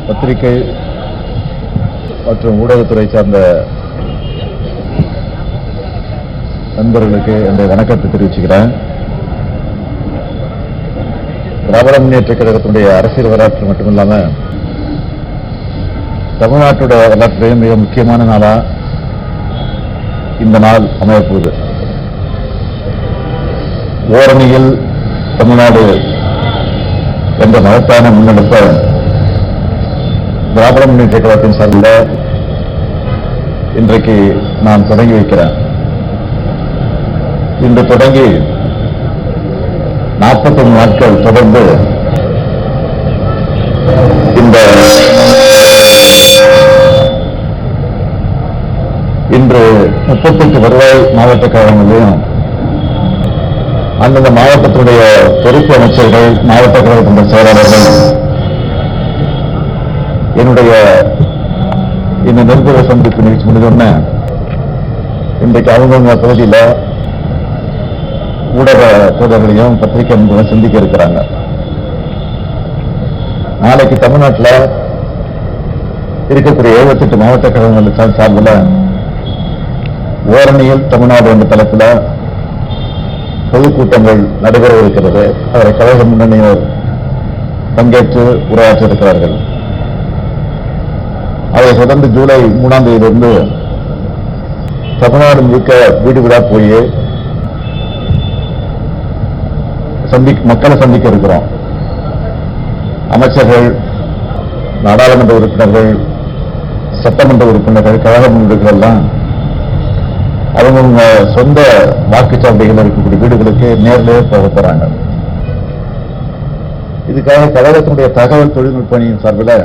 பத்திரிகை மற்றும் ஊடகத்துறை சார்ந்த நண்பர்களுக்கு என்னுடைய வணக்கத்தை தெரிவிச்சுக்கிறேன். திராவிட முன்னேற்ற கழகத்தினுடைய அரசியல் வரலாற்று மட்டுமில்லாம தமிழ்நாட்டுடைய வரலாற்றிலேயும் மிக முக்கியமான நாளா இந்த நாள் அமையப்போகுது. ஓரணியில் தமிழ்நாடு என்ற மகத்தான முன்னெடுப்பை திராவிட முன்னேற்ற கழகத்தின் சார்பில் இன்றைக்கு நான் தொடங்கி வைக்கிறேன். இன்று தொடங்கி 41 நாட்கள் தொடர்ந்து இன்று 38 வருவாய் மாவட்ட கழகங்களையும் அந்தந்த மாவட்டத்தினுடைய பொறுப்பு அமைச்சர்கள், மாவட்ட கழகத்தினுடைய செயலாளர்கள் என்னுடைய இந்த நெருங்குற சந்திப்பு நிகழ்ச்சி முடிஞ்சோடனே இன்றைக்கு அவங்க பகுதியில் ஊடக தோழர்களையும் பத்திரிகை நண்பர்களும் சந்திக்க இருக்கிறாங்க. நாளைக்கு தமிழ்நாட்டில் இருக்கக்கூடிய 78 மாவட்ட கழகங்கள் சார்பில் ஓரணியில் தமிழ்நாடு என்ற தலைப்பில் பொதுக்கூட்டங்கள் நடைபெற இருக்கிறது. அதில் கழக முன்னணியோர் பங்கேற்று உரையாற்ற இருக்கிறார்கள். அதைத் தொடர்ந்து ஜூலை 3ஆம் தேதியிலிருந்து தமிழ்நாடு முழுக்க வீடு வீடா போய் மக்களை சந்திக்க இருக்கிறோம். அமைச்சர்கள், நாடாளுமன்ற உறுப்பினர்கள், சட்டமன்ற உறுப்பினர்கள், கழக முன்னோடிகள் எல்லாம் அவங்க சொந்த வாக்குச்சாவடிகள் இருக்கக்கூடிய வீடுகளுக்கு நேரிலே போக போறாங்க. இதுக்காக கழகத்தினுடைய தகவல் தொழில்நுட்ப அணியின் சார்பில்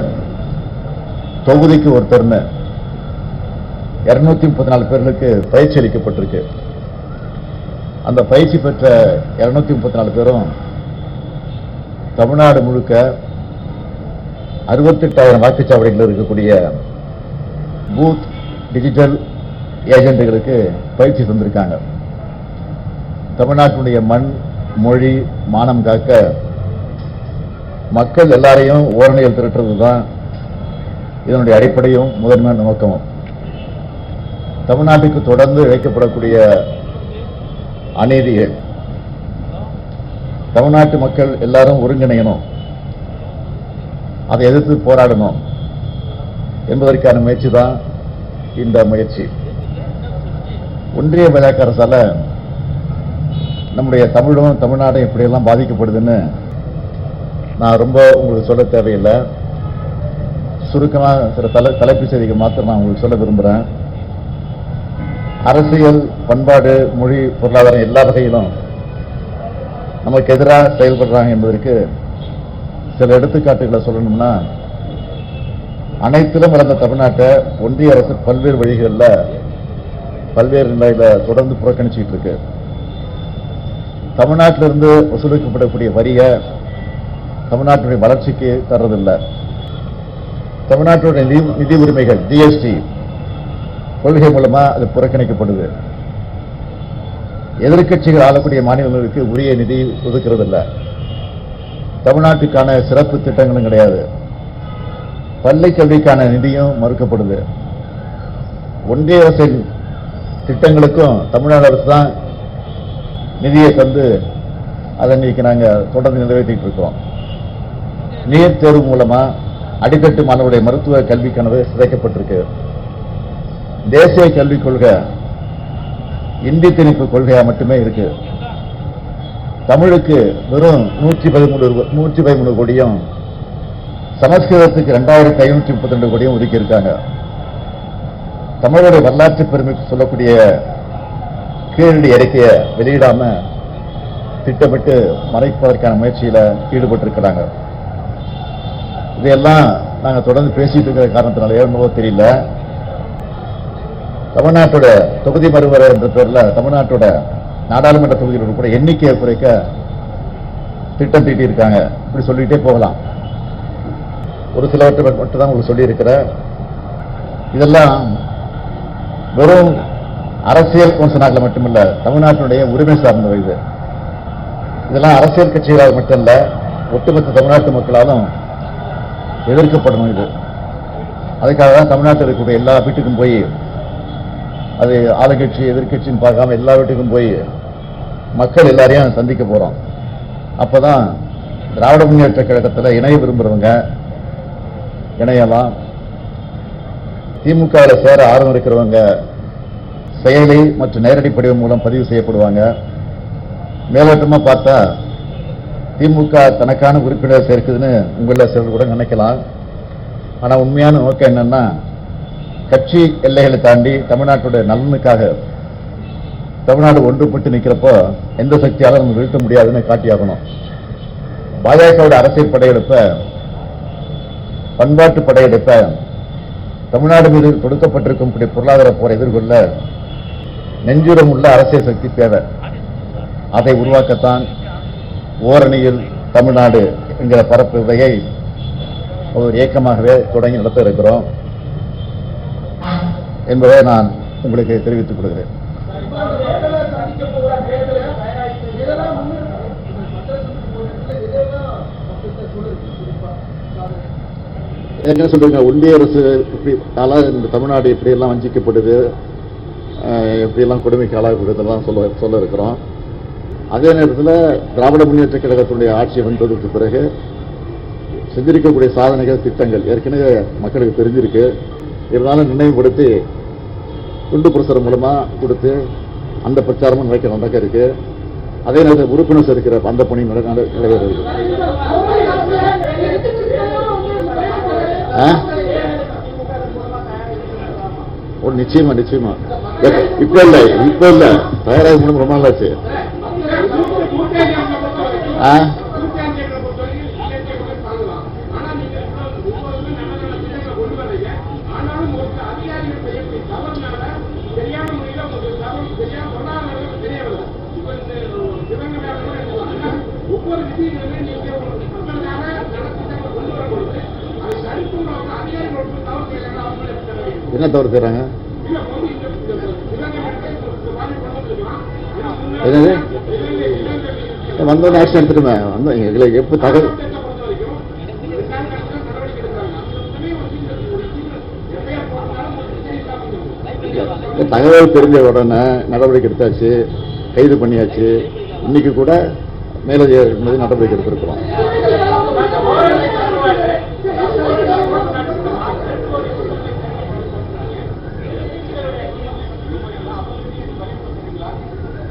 தொகுதிக்கு ஒருத்தர்னு 234 பேர்களுக்கு பயிற்சி அளிக்கப்பட்டிருக்கு. அந்த பயிற்சி பெற்ற 234 பேரும் தமிழ்நாடு முழுக்க 68,000 வாக்குச்சாவடிகள் இருக்கக்கூடிய பூத் டிஜிட்டல் ஏஜென்ட்டுகளுக்கு பயிற்சி தந்திருக்காங்க. தமிழ்நாட்டினுடைய மண், மொழி, மானம் காக்க மக்கள் எல்லாரையும் ஓரணியில் திரட்டுறது தான் இதனுடைய அடிப்படையும் முதன்மையான நோக்கமும். தமிழ்நாட்டுக்கு தொடர்ந்து இழைக்கப்படக்கூடிய அநீதியை தமிழ்நாட்டு மக்கள் எல்லாரும் ஒருங்கிணையணும், அதை எதிர்த்து போராடணும் என்பதற்கான முயற்சி தான் இந்த முயற்சி. ஒன்றிய பாஜக அரசால நம்முடைய தமிழும் தமிழ்நாடும் எப்படியெல்லாம் பாதிக்கப்படுதுன்னு நான் ரொம்ப உங்களுக்கு சொல்ல தேவையில்லை. சுருக்கமாக சில தலைப்பு செய்திகள் மாத்திரம் நான் உங்களுக்கு சொல்ல விரும்புகிறேன். அரசியல், பண்பாடு, மொழி, பொருளாதாரம் எல்லா வகையிலும் நமக்கு எதிராக செயல்படுறாங்க என்பதற்கு சில எடுத்துக்காட்டுகளை சொல்லணும்னா, அனைத்திலும் இழந்த தமிழ்நாட்டை ஒன்றிய அரசு பல்வேறு வழிகளில் பல்வேறு நிலையில தொடர்ந்து புறக்கணிச்சுட்டு இருக்கு. தமிழ்நாட்டிலிருந்து வசூலிக்கப்படக்கூடிய வரியை தமிழ்நாட்டுடைய வளர்ச்சிக்கு தர்றதில்லை. தமிழ்நாட்டுடைய நிதி உரிமைகள் ஜிஎஸ்டி கொள்கை மூலமா அது புறக்கணிக்கப்படுது. எதிர்கட்சிகள் ஆளக்கூடிய மாநிலங்களுக்கு உரிய நிதி ஒதுக்கிறது இல்லை. தமிழ்நாட்டுக்கான சிறப்பு திட்டங்களும் கிடையாது. பள்ளி கல்விக்கான நிதியும் மறுக்கப்படுது. ஒன்றிய அரசின் திட்டங்களுக்கும் தமிழ்நாடு அரசு தான் நிதியை தந்து அதை இன்னைக்கு நாங்கள் தொடர்ந்து நிறைவேற்றிட்டு இருக்கோம். நீட் தேர்வு மூலமா அடித்தட்டு மாணவருடைய மருத்துவ கல்வி கனவு சிதைக்கப்பட்டிருக்கு. தேசிய கல்விக் கொள்கை இந்தி திணிப்பு கொள்கையா மட்டுமே இருக்கு. தமிழுக்கு வெறும் 113 கோடியும், சமஸ்கிருதத்துக்கு 2532 கோடியும் ஒதுக்கி இருக்காங்க. தமிழுடைய வரலாற்று பெருமைக்கு சொல்லக்கூடிய கீழடி அறிக்கையை வெளியிடாம திட்டமிட்டு மறைப்பதற்கான முயற்சியில ஈடுபட்டிருக்கிறாங்க. இதையெல்லாம் நாங்கள் தொடர்ந்து பேசிட்டு இருக்கிற காரணத்தினால என்னவோ தெரியல, தமிழ்நாட்டோட தொகுதி மறுவரை என்ற பேர்ல தமிழ்நாட்டோட நாடாளுமன்ற தொகுதிகளோட கூட எண்ணிக்கையை குறைக்க திட்டம் தீட்டி இருக்காங்க. இப்படி சொல்லிட்டே போகலாம். ஒரு சிலவற்றை மட்டும் தான் உங்களுக்கு சொல்லி இருக்கிறேன். இதெல்லாம் வெறும் அரசியல் விமர்சனங்கள் மட்டுமல்ல, தமிழ்நாட்டினுடைய உரிமை சார்ந்தவை. இதெல்லாம் அரசியல் கட்சிகளால் மட்டுமல்ல, ஒட்டுமொத்த தமிழ்நாட்டு மக்களாலும் எதிர்க்கப்படணும். இது அதுக்காக தான் தமிழ்நாட்டில் இருக்கக்கூடிய எல்லா வீட்டுக்கும் போய், அது ஆளுங்கட்சி எதிர்கட்சின்னு பார்க்காம எல்லா வீட்டுக்கும் போய் மக்கள் எல்லாரையும் சந்திக்க போறோம். அப்பதான் திராவிட முன்னேற்ற கழகத்தில் இணைய விரும்புறவங்க இணையலாம். திமுகவில் சேர ஆர்வம் இருக்கிறவங்க செயலி மற்றும் நேரடி படிவம் மூலம் பதிவு செய்யப்படுவாங்க. மேலோட்டமா பார்த்தா திமுக தனக்கான உறுப்பினர் சேர்க்குதுன்னு உங்கள சிலர் கூட நினைக்கலாம். ஆனா உண்மையான நோக்கம் என்னன்னா, கட்சி எல்லைகளை தாண்டி தமிழ்நாட்டுடைய நலனுக்காக தமிழ்நாடு ஒன்றுபட்டு நிற்கிறப்போ எந்த சக்தியாலும் நம்ம வீழ்த்த முடியாதுன்னு காட்டியாகணும். பாஜகவோட அரசியல் படையெடுப்ப, பண்பாட்டு படையெடுப்ப, தமிழ்நாடு மீது தொடுக்கப்பட்டிருக்கும் பொருளாதார போரை எதிர்கொள்ள நெஞ்சுரம் உள்ள அரசியல் சக்தி தேவை. அதை உருவாக்கத்தான் ஓரணியில் தமிழ்நாடு என்கிற பரப்பு விதையை ஒரு இயக்கமாகவே தொடங்கி நடத்த இருக்கிறோம் என்பதை நான் உங்களுக்கு தெரிவித்துக் கொள்கிறேன். என்ன சொல்றீங்க, ஒன்றிய அரசு இந்த தமிழ்நாடு எப்படியெல்லாம் வஞ்சிக்கப்படுது, எப்படியெல்லாம் கொடுமைக்கு ஆளாகப்படுதெல்லாம் சொல்ல இருக்கிறோம். அதே நேரத்தில் திராவிட முன்னேற்ற கழகத்தினுடைய ஆட்சி வந்ததற்கு பிறகு செஞ்சிருக்கக்கூடிய சாதனைகள், திட்டங்கள் ஏற்கனவே மக்களுக்கு தெரிஞ்சிருக்கு. இருந்தாலும் நினைவுபடுத்தி துண்டு பிரசுரம் மூலமா கொடுத்து அந்த பிரச்சாரமும் நடக்க இருக்கு. அதே நேரத்தில் உறுப்பினர் சேர்க்கிற அந்த பணி நிறைவேற இருக்கு. நிச்சயமா நிச்சயமா இப்ப இல்ல தயாராக ரொம்ப நாளாச்சு. என்ன தவறு செய்றாங்க? என்னது வந்தோன்னு ஆக்ஷன் எடுத்துட்டுமே வந்து எங்களுக்கு எப்போ தகவல் தெரிஞ்ச உடனே நடவடிக்கை எடுத்தாச்சு, கைது பண்ணியாச்சு. இன்னைக்கு கூட மேலதிக நடவடிக்கை எடுத்திருக்கிறோம்.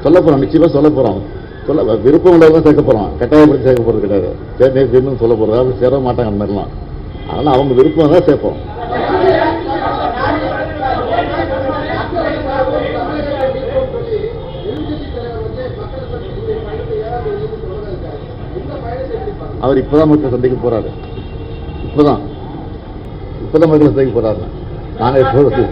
சொல்ல போறோம், நிச்சயமா சொல்ல போறோம். விருப்பம் உள்ளதான் சேர்க்க போறோம், கட்டாயப்படுத்தி சேர்க்க போறது கிடையாது. சேர்ந்து சொல்ல போறதா சேர மாட்டாங்க அந்த மாதிரிலாம். அதனால அவங்க விருப்பம் தான் சேர்ப்போம். அவர் இப்பதான் மக்கள் சந்திக்க போறாரு. இப்பதான் மக்கள் சந்திக்க போறாரு. நானே சொல்றது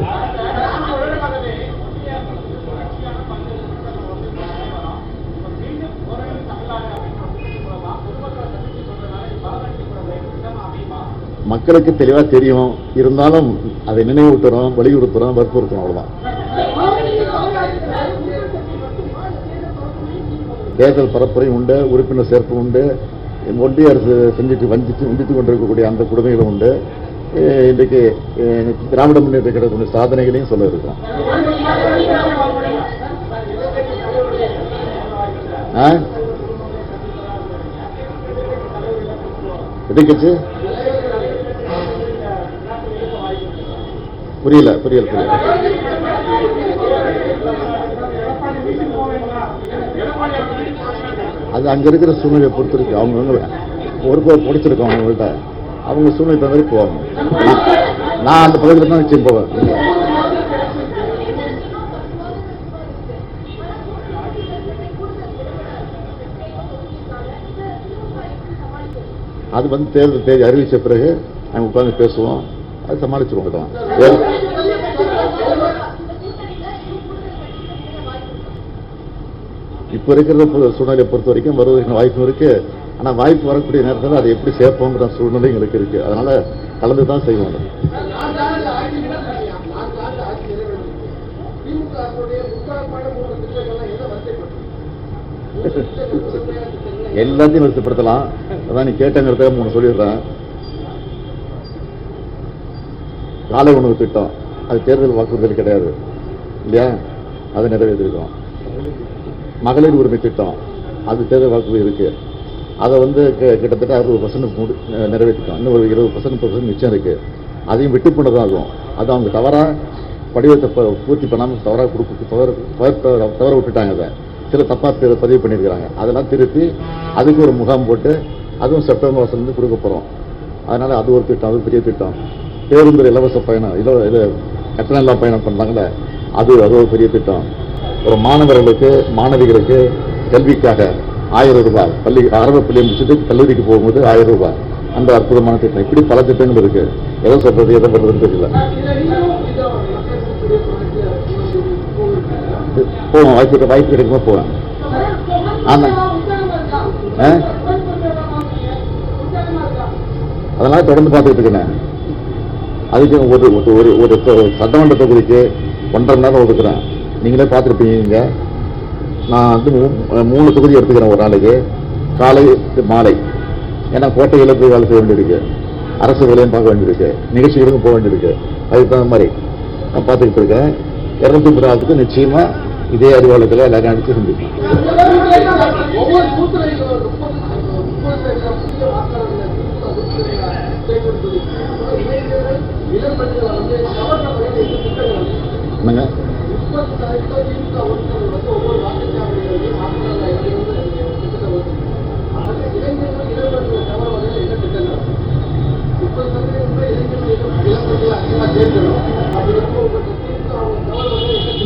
மக்களுக்கு தெளிவா தெரியும். இருந்தாலும் அதை நினைவூட்டுறோம், வலியுறுத்துறோம், வற்புறுத்துறோம். அவ்வளவுதான். தேர்தல் பரப்புரை உண்டு, உறுப்பினர் சேர்ப்பு உண்டு, ஒன்றிய அரசு வஞ்சித்து கொண்டிருக்கக்கூடிய அந்த கொடுமைகளும் உண்டு. இன்றைக்கு திராவிட முன்னேற்ற கழகத்தினுடைய சாதனைகளையும் சொல்ல இருக்கிறோம். எதுக்குச்சு புரியல. அது அங்க இருக்கிற சூழ்நிலையை பொறுத்து இருக்கு. அவங்க ஒரு பிடிச்சிருக்கோம் அவங்கள்ட்ட, அவங்க சூழ்நிலை தகுந்த மாதிரி போவாங்க. நான் அந்த பகுதியில் தான் நிச்சயம் போவேன். அது வந்து தேர்தல் தேதி அறிவிச்ச பிறகு நாங்கள் உட்கார்ந்து பேசுவோம். அது சமாளிச்சிருவோம். இப்ப இருக்கிற சூழ்நிலையை பொறுத்த வரைக்கும் வருவதற்கு வாய்ப்பு இருக்கு. ஆனா வாய்ப்பு வரக்கூடிய நேரத்தில் அதை எப்படி சேர்ப்போங்கிற சூழ்நிலை எங்களுக்கு இருக்கு. அதனால கலந்துதான் செய்வோம். எல்லாத்தையும் நிறுத்தப்படுத்தலாம். அதான் நீ கேட்டங்கிறத 3 சொல்லிடுறேன். காலை உணவு திட்டம், அது தேர்தல் வாக்குறுதல் கிடையாது இல்லையா, அதை நிறைவேற்றிருக்கோம். மகளிர் உரிமை திட்டம், அது தேர்தல் வாக்குறுதி இருக்கு, அதை வந்து கிட்டத்தட்ட 60% நிறைவேற்றிட்டோம். இன்னும் ஒரு 20% மிச்சம் இருக்கு, அதையும் விட்டு போனதான் ஆகும். அது அவங்க தவறாக படிவத்தை பூர்த்தி பண்ணாமல் தவற விட்டுட்டாங்க. அதை சில தப்பாக பதிவு பண்ணியிருக்கிறாங்க, அதெல்லாம் திருத்தி அதுக்கு ஒரு முகாம் போட்டு அதுவும் செப்டம்பர் மாதத்துலேருந்து கொடுக்க போகிறோம். அதனால் அது ஒரு திட்டம், அது பெரிய திட்டம். பேருந்து இலவச பயணம், இது கட்டணம் இல்லாம பயணம் பண்ணாங்களே, அது ஒரு பெரிய திட்டம். ஒரு மாணவர்களுக்கு மாணவிகளுக்கு கல்விக்காக 1000 ரூபாய், ஆரம்ப பள்ளியை முடிச்சுட்டு கல்லூரிக்கு போகும்போது 1000 ரூபாய், அந்த அற்புதமான திட்டம். இப்படி பல திட்டங்கள் இருக்கு. எதை சொல்றது எதை பண்றதுன்னு தெரியல. போவோம், வாய்ப்பு கிடைக்குமா போவேன். ஆமா, அதனால தொடர்ந்து பார்த்துட்டு இருக்கேன். அதுக்கு ஒரு சட்டமன்ற தொகுதிக்கு 1.5 மணி நேரம் ஒதுக்குறேன். நீங்களே பார்த்துருப்பீங்க. நான் வந்து 3 தொகுதி எடுத்துக்கிறேன் ஒரு நாளைக்கு, காலை மாலை. ஏன்னா கோட்டையில் போய் வேலை செய்ய வேண்டியிருக்கு, அரசு வேலையும் பார்க்க வேண்டியிருக்கு, நிகழ்ச்சிகளுக்கும் போக வேண்டியிருக்கு. அதுக்கு தகுந்த மாதிரி நான் பார்த்துக்கிட்டு இருக்கேன். 230 நிச்சயமா இதே அறிவாளத்தில் எல்லாரும் அடித்து சந்திப்பேன். என்னங்க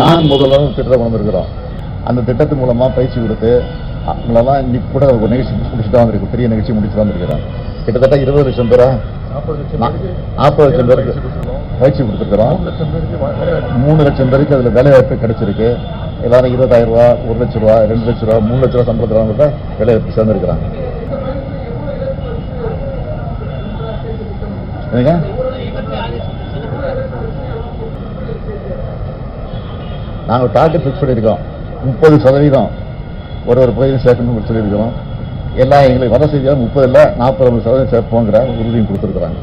நான் முதல்ல திட்டத்தை கொண்டு வந்திருக்கிறோம். அந்த திட்டத்தின் மூலமா பயிற்சி கொடுத்து அவங்களெல்லாம் இன்னைக்கு கூட ஒரு நிகழ்ச்சி முடிச்சுட்டு தான் வந்திருக்கு, பெரிய நிகழ்ச்சி முடிச்சுட்டு வந்திருக்கிறேன். கிட்டத்தட்ட 20 லட்சம் பேரா 40 லட்சம் பேருக்கு பயிற்சி கொடுத்துருக்கிறோம். 3 லட்சம் பேருக்கு அதில் வேலைவாய்ப்பு கிடைச்சிருக்கு. எல்லாரும் 20,000 ரூபா, 1 லட்சம் ரூபா, 2 லட்சம் ரூபா, 3 லட்ச ரூபா சம்பளத்தில் வேலைவாய்ப்பு சேர்ந்துருக்கிறாங்க. நாங்கள் டார்கெட் ஃபிக்ஸ் பண்ணியிருக்கோம். 30% ஒரு பகுதியில் சேர்க்கணும்னு சொல்லியிருக்கிறோம். எல்லாம் எங்களுக்கு வர செய்தியாக 30 இல்லை 40% சேர்ப்போங்கிற உறுதியும் கொடுத்துருக்குறாங்க.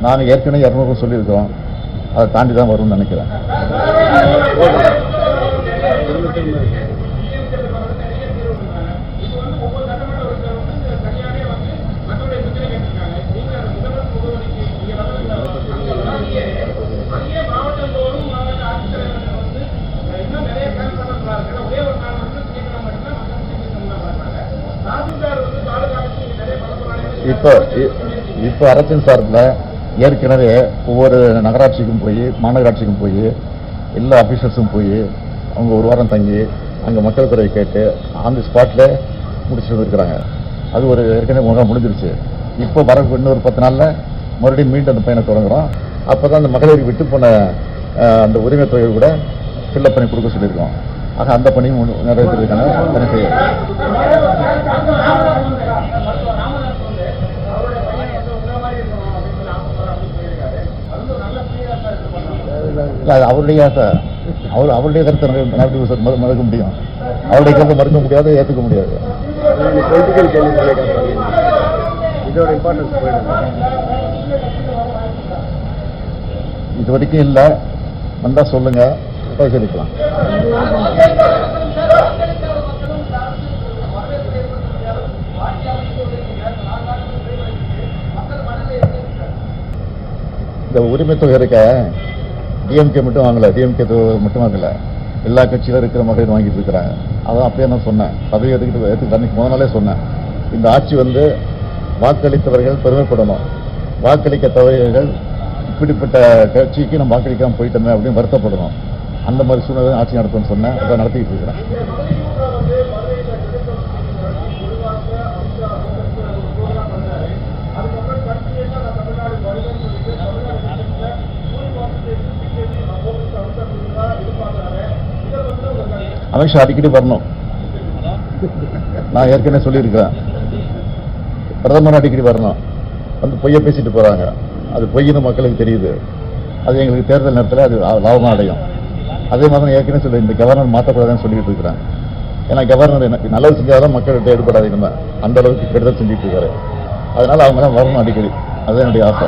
நாங்கள் ஏற்கனவே 200 சொல்லியிருக்கிறோம், அதை தாண்டி தான் வரும்னு நினைக்கிறேன். இப்போ அரசின் சார்பில் ஏற்கனவே ஒவ்வொரு நகராட்சிக்கும் போய் மாநகராட்சிக்கும் போய் எல்லா ஆஃபீஸர்ஸும் போய் அவங்க ஒரு வாரம் தங்கி அங்கே மக்கள் குறையை கேட்டு ஆன் தி ஸ்பாட்டில் முடிச்சுட்டு வந்துருக்குறாங்க. அது ஒரு ஏற்கனவே முகம் முடிஞ்சிருச்சு. இப்போ வர இன்னொரு 10 நாளில் மறுபடியும் மீண்டும் அந்த பயணம் தொடங்குறோம். அப்போ தான் அந்த மகளிர் விட்டு போன அந்த உரிமை தொகை கூட ஃபில்லப் பண்ணி கொடுக்க சொல்லியிருக்கோம். ஆக அந்த பணியும் நிறைவேற்றிருக்காங்க. பணி செய்ய அவருடைய அவருடைய கருத்தை மறுக்க முடியும், அவருடைய கருத்தை மறுக்க முடியாது, ஏற்றுக்க முடியாது. இது வரைக்கும் இல்லை, வந்தா சொல்லுங்க, பரிசீலிக்கலாம். இந்த உரிமை தொகை இருக்க டிஎம்கே மட்டும் வாங்கல, டிஎம்கே மட்டும் வாங்கல, எல்லா கட்சியிலும் இருக்கிற மகளிர் வாங்கிட்டு இருக்கிறாங்க. அதான் அப்பயே நான் சொன்னேன், பதவி ஏற்றுக்கிட்டு அன்னைக்கு முதல் நாளே சொன்னேன், இந்த ஆட்சி வந்து வாக்களித்தவர்கள் பெருமைப்படணும், வாக்களிக்க தவறியவர்கள் இப்படிப்பட்ட கட்சிக்கு நம்ம வாக்களிக்காமல் போயிட்டோமே அப்படின்னு வருத்தப்படணும். அந்த மாதிரி சூழ்நிலை ஆட்சி நடத்தும்னு சொன்னேன், அதை நடத்திக்கிட்டு இருக்கிறேன். அமித்ஷா அடிக்கடி வரணும், நான் ஏற்கனவே சொல்லியிருக்கிறேன். பிரதமர் அடிக்கடி வரணும், வந்து பொய்ய பேசிட்டு போறாங்க, அது பொய்ன்னு மக்களுக்கு தெரியுது. அது எங்களுக்கு தேர்தல் நேரத்தில் அது லாபமாக அடையும். அதே மாதிரி நான் ஏற்கனவே சொல்லி இந்த கவர்னர் மாற்றக்கூடாதுன்னு சொல்லிட்டு இருக்கிறேன். ஏன்னா கவர்னர் எனக்கு நல்லது செஞ்சாலும் மக்கள்கிட்ட ஈடுபடாதீங்க, அந்த அளவுக்கு கெடுதல் செஞ்சுட்டு இருக்காரு. அதனால அவங்க தான் வரணும் அடிக்கடி. அதுதான் என்னுடைய ஆசை.